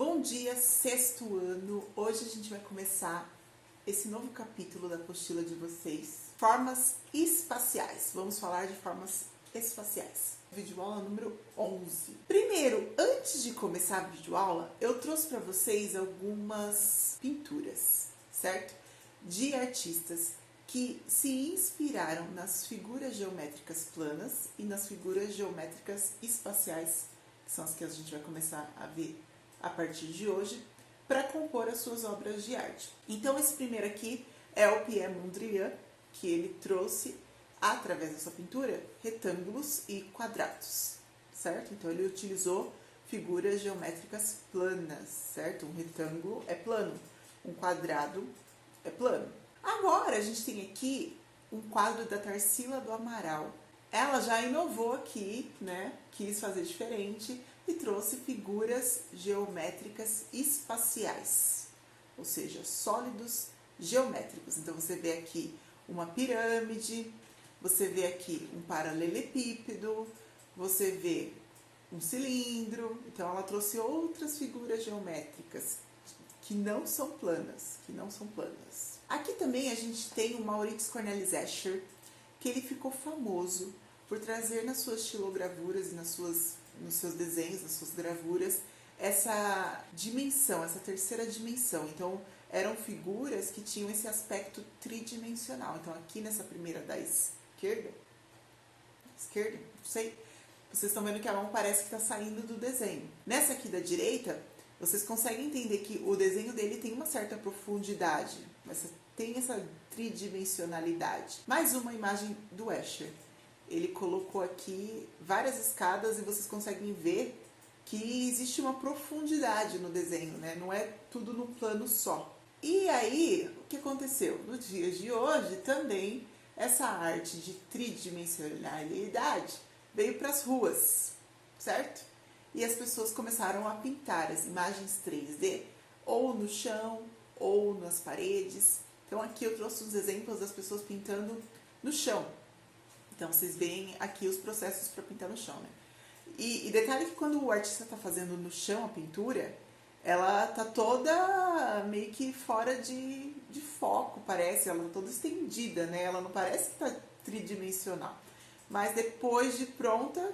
Bom dia, sexto ano! Hoje a gente vai começar esse novo capítulo da apostila de vocês. Formas espaciais. Vamos falar de formas espaciais. Videoaula número 11. Primeiro, antes de começar a videoaula, eu trouxe para vocês algumas pinturas, certo? De artistas que se inspiraram nas figuras geométricas planas e nas figuras geométricas espaciais, que são as que a gente vai começar a ver a partir de hoje, para compor as suas obras de arte. Então esse primeiro aqui é o Pierre Mondrian, que ele trouxe, através dessa pintura, retângulos e quadrados, certo? Então ele utilizou figuras geométricas planas, certo? Um retângulo é plano, um quadrado é plano. Agora a gente tem aqui um quadro da Tarsila do Amaral. Ela já inovou aqui, né? Quis fazer diferente e trouxe figuras geométricas espaciais, ou seja, sólidos geométricos. Então você vê aqui uma pirâmide, você vê aqui um paralelepípedo, você vê um cilindro. Então ela trouxe outras figuras geométricas que não são planas, Aqui também a gente tem o Maurits Cornelis Escher, que ele ficou famoso por trazer nas suas estilogravuras e nos seus desenhos, nas suas gravuras, essa dimensão, essa terceira dimensão. Então, eram figuras que tinham esse aspecto tridimensional. Então, aqui nessa primeira da esquerda, não sei, vocês estão vendo que a mão parece que está saindo do desenho. Nessa aqui da direita, vocês conseguem entender que o desenho dele tem uma certa profundidade, mas tem essa tridimensionalidade. Mais uma imagem do Escher. Ele colocou aqui várias escadas e vocês conseguem ver que existe uma profundidade no desenho, né? Não é tudo num plano só. E aí, o que aconteceu? Nos dias de hoje, também, essa arte de tridimensionalidade veio para as ruas, certo? E as pessoas começaram a pintar as imagens 3D, ou no chão, ou nas paredes. Então aqui eu trouxe os exemplos das pessoas pintando no chão. Então vocês veem aqui os processos para pintar no chão, né? E detalhe que quando o artista está fazendo no chão a pintura, ela tá toda meio que fora de foco, parece. Ela tá toda estendida, né? Ela não parece que tá tridimensional. Mas depois de pronta,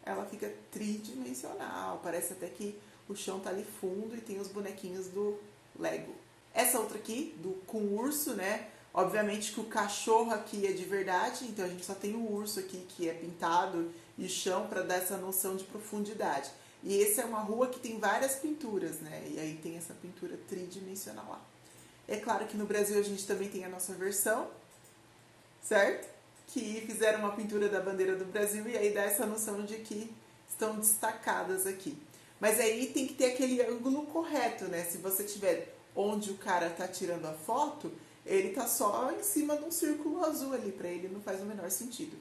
ela fica tridimensional. Parece até que o chão tá ali fundo e tem os bonequinhos do Lego. Essa outra aqui, com o urso, né? Obviamente que o cachorro aqui é de verdade, então a gente só tem o urso aqui que é pintado e o chão para dar essa noção de profundidade. E essa é uma rua que tem várias pinturas, né? E aí tem essa pintura tridimensional lá. É claro que no Brasil a gente também tem a nossa versão, certo? Que fizeram uma pintura da bandeira do Brasil e aí dá essa noção de que estão destacadas aqui. Mas aí tem que ter aquele ângulo correto, né? Se você tiver onde o cara tá tirando a foto, ele tá só em cima de um círculo azul ali, pra ele não faz o menor sentido.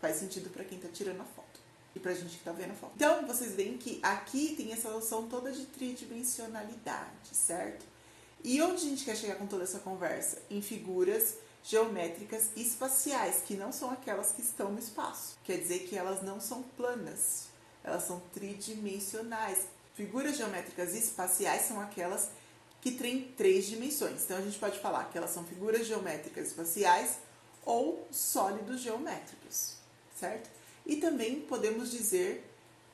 Faz sentido pra quem tá tirando a foto e pra gente que tá vendo a foto. Então, vocês veem que aqui tem essa noção toda de tridimensionalidade, certo? E onde a gente quer chegar com toda essa conversa? Em figuras geométricas espaciais, que não são aquelas que estão no espaço. Quer dizer que elas não são planas, elas são tridimensionais. Figuras geométricas espaciais são aquelas que tem 3 dimensões. Então a gente pode falar que elas são figuras geométricas espaciais ou sólidos geométricos, certo? E também podemos dizer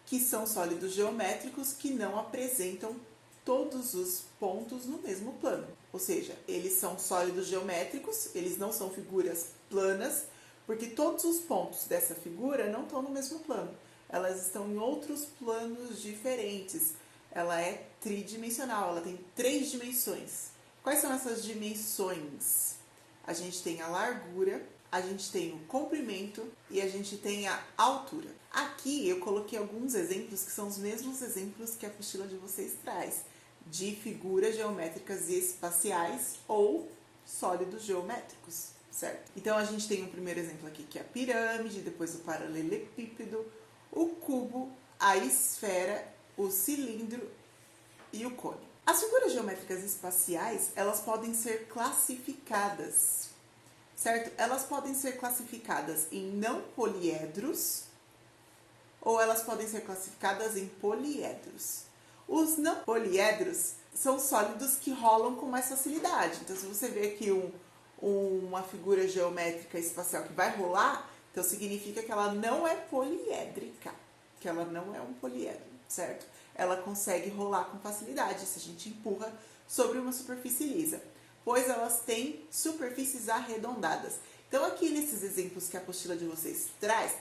que são sólidos geométricos que não apresentam todos os pontos no mesmo plano. Ou seja, eles são sólidos geométricos, eles não são figuras planas, porque todos os pontos dessa figura não estão no mesmo plano. Elas estão em outros planos diferentes. Ela é tridimensional, ela tem 3 dimensões. Quais são essas dimensões? A gente tem a largura, a gente tem o comprimento e a gente tem a altura. Aqui eu coloquei alguns exemplos que são os mesmos exemplos que a apostila de vocês traz, de figuras geométricas espaciais ou sólidos geométricos, certo? Então a gente tem um primeiro exemplo aqui que é a pirâmide, depois o paralelepípedo, o cubo, a esfera, o cilindro e o cone. As figuras geométricas espaciais, elas podem ser classificadas, certo? Elas podem ser classificadas em não poliedros ou elas podem ser classificadas em poliedros. Os não poliedros são sólidos que rolam com mais facilidade. Então, se você vê aqui uma figura geométrica espacial que vai rolar, então significa que ela não é poliédrica, que ela não é um poliedro, certo? Ela consegue rolar com facilidade se a gente empurra sobre uma superfície lisa, pois elas têm superfícies arredondadas. Então, aqui nesses exemplos que a apostila de vocês traz,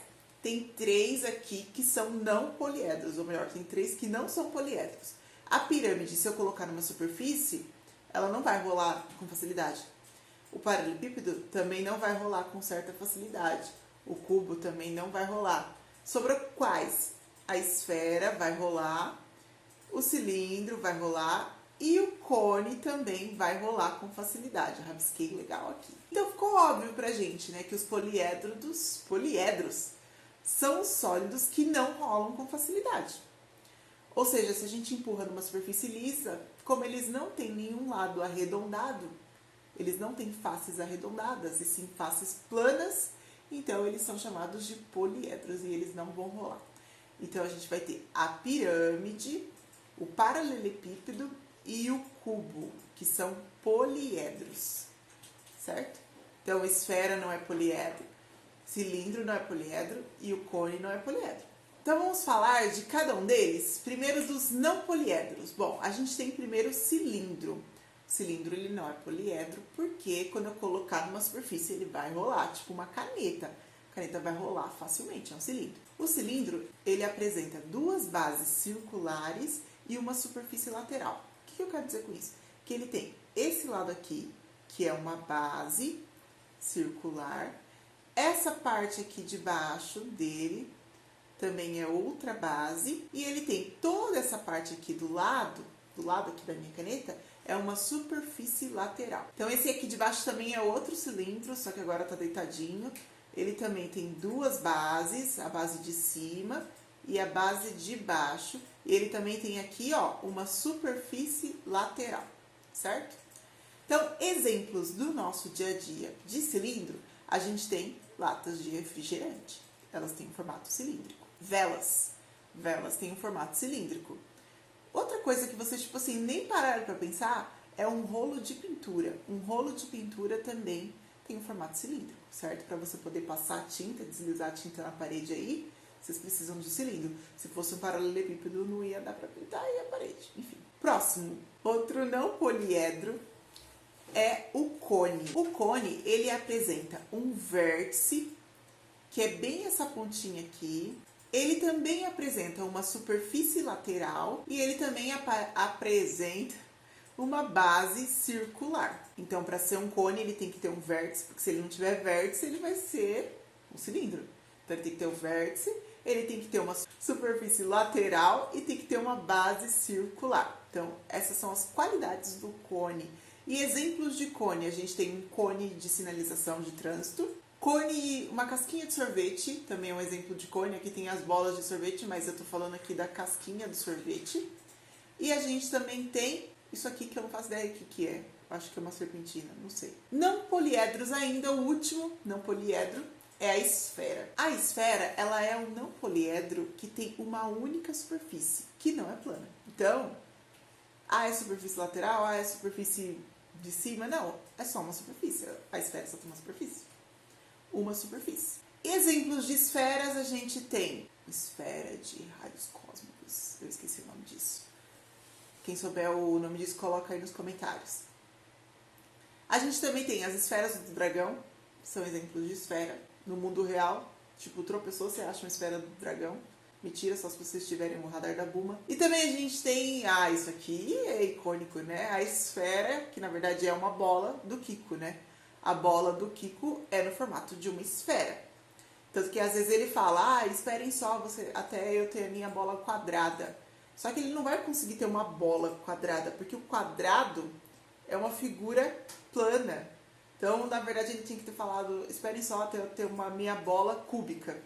tem 3 aqui que são não poliedros, ou melhor, tem 3 que não são poliedros. A pirâmide, se eu colocar numa superfície, ela não vai rolar com facilidade. O paralelepípedo também não vai rolar com certa facilidade. O cubo também não vai rolar. Sobre quais? A esfera vai rolar, o cilindro vai rolar e o cone também vai rolar com facilidade. Eu rabisquei legal aqui. Então ficou óbvio pra gente, né, que os poliedros são sólidos que não rolam com facilidade. Ou seja, se a gente empurra numa superfície lisa, como eles não têm nenhum lado arredondado, eles não têm faces arredondadas, e sim faces planas, então eles são chamados de poliedros e eles não vão rolar. Então a gente vai ter a pirâmide, o paralelepípedo e o cubo, que são poliedros, certo? Então esfera não é poliedro, cilindro não é poliedro e o cone não é poliedro. Então vamos falar de cada um deles, primeiro dos não poliedros. Bom, a gente tem primeiro o cilindro. O cilindro ele não é poliedro porque quando eu colocar numa superfície ele vai rolar, tipo uma caneta. A caneta vai rolar facilmente, é um cilindro. O cilindro ele apresenta 2 bases circulares e uma superfície lateral. O que eu quero dizer com isso? Que ele tem esse lado aqui, que é uma base circular. Essa parte aqui de baixo dele também é outra base. E ele tem toda essa parte aqui do lado aqui da minha caneta, é uma superfície lateral. Então esse aqui de baixo também é outro cilindro, só que agora tá deitadinho. Ele também tem 2 bases, a base de cima e a base de baixo. E ele também tem aqui, ó, uma superfície lateral, certo? Então, exemplos do nosso dia a dia de cilindro, a gente tem latas de refrigerante. Elas têm um formato cilíndrico. Velas têm um formato cilíndrico. Outra coisa que vocês, tipo assim, nem pararam para pensar é um rolo de pintura. Um rolo de pintura também tem um formato cilíndrico, certo? Para você poder passar a tinta, deslizar a tinta na parede aí, vocês precisam de cilindro. Se fosse um paralelepípedo, não ia dar para pintar aí a parede. Enfim. Próximo, outro não poliedro é o cone. O cone, ele apresenta um vértice, que é bem essa pontinha aqui. Ele também apresenta uma superfície lateral e ele também apresenta uma base circular. Então, para ser um cone, ele tem que ter um vértice, porque se ele não tiver vértice, ele vai ser um cilindro. Então, ele tem que ter um vértice, ele tem que ter uma superfície lateral e tem que ter uma base circular. Então, essas são as qualidades do cone. E exemplos de cone, a gente tem um cone de sinalização de trânsito, cone, uma casquinha de sorvete, também é um exemplo de cone. Aqui tem as bolas de sorvete, mas eu tô falando aqui da casquinha do sorvete. E a gente também tem isso aqui que eu não faço ideia do que é. Acho que é uma serpentina, não sei. Não poliedros ainda, o último não poliedro é a esfera. A esfera, ela é um não poliedro que tem uma única superfície, que não é plana. Então, é superfície lateral, é superfície de cima, não. É só uma superfície. A esfera só tem uma superfície. Uma superfície. Exemplos de esferas a gente tem esfera de raios cósmicos. Eu esqueci o nome disso. Quem souber o nome disso, coloca aí nos comentários. A gente também tem as esferas do dragão. São exemplos de esfera. No mundo real, tipo, tropeçou, você acha uma esfera do dragão. Mentira, só se vocês tiverem o radar da Bulma. E também a gente tem, isso aqui é icônico, né? A esfera, que na verdade é uma bola do Kiko, né? A bola do Kiko é no formato de uma esfera. Tanto que às vezes ele fala, esperem só até eu ter a minha bola quadrada. Só que ele não vai conseguir ter uma bola quadrada, porque o quadrado é uma figura plana. Então, na verdade, ele tinha que ter falado, esperem só até eu ter uma minha bola cúbica,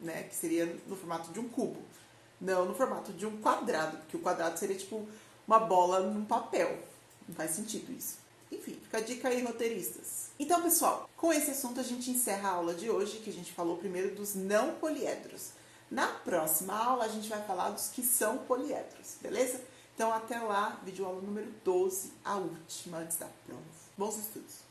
né? Que seria no formato de um cubo. Não no formato de um quadrado, porque o quadrado seria tipo uma bola num papel. Não faz sentido isso. Enfim, fica a dica aí, roteiristas. Então, pessoal, com esse assunto a gente encerra a aula de hoje, que a gente falou primeiro dos não poliedros. Na próxima aula a gente vai falar dos que são poliedros, beleza? Então, até lá, videoaula número 12, a última antes da prova. Bons estudos!